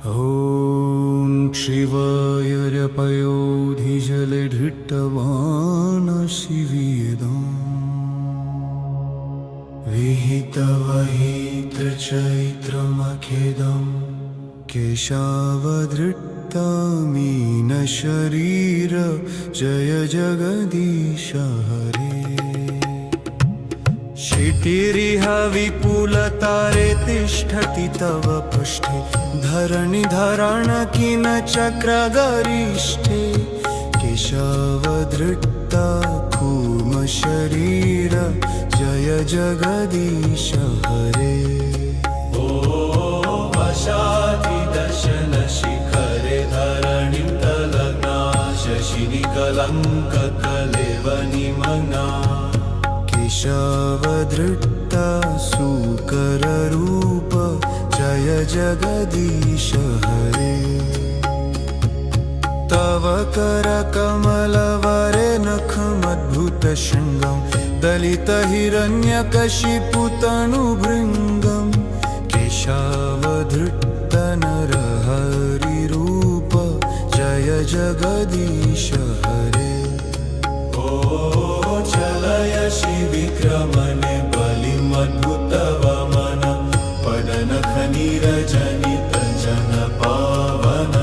ॐ शिवाय पयोधिजलधृष्टवान् शिवेदम् विहितवहितचैत्रमखेदम् केशावधृत्तमीन शरीर जय जगदीश हरे। क्षितिरिह विपुलतारे तिष्ठति तव पृष्ठे धरणिधरण किन चक्रगरिष्ठे केशवधृत्ता कूर्म शरीर जय जगदीश हरे। दर्शन शिखरे धरणिं तलग्ना शशिनिकलङ्ककलेवनिमग्ना केशवधृत्ता सुकररूप जय जगदीश हरे। तव करकमलवरे नखमद्भुतशृङ्गं दलितहिरण्यकशिपुतनुभृङ्गं केशवधृत्ता नरहरिरूप जय जगदीश हरे। चलय शिविक्रमणे बलिमद्भुतवमन पदनखनीरजनित जन पावन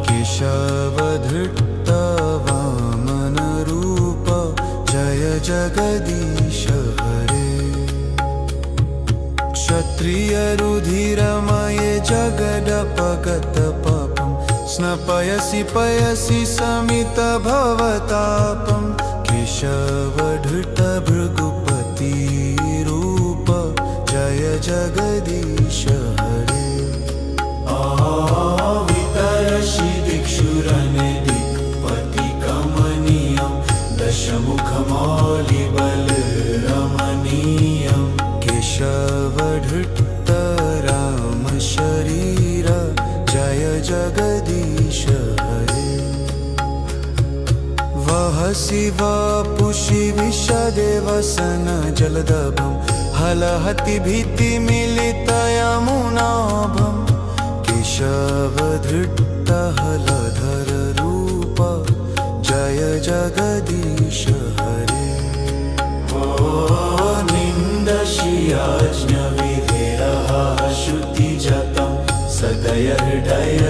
केशवधृत्ता वामन रूप जय जगदीश हरे। क्षत्रिय रुधिरमये जगदपगत पापं स्नपयसि पयसि समित भवतापं केशवधृत्ता भृगुपति रूप जय जगदीश हरे। वितरसि दिक्षुरने दिक्पति कमनीयं दशमुखमौलिबलरमणीयं केशवधृत्ता राम शरीर जय जगदीश हरे। वहसि वपुषि विशदेवसन जलदभं हलहति भीतिमिलितयमुनाभं केशवधृत्ता हलधर रूप जय जगदीश हरे। निन्दशियाज्ञविधिरः श्रुतिजतं सदय हृदय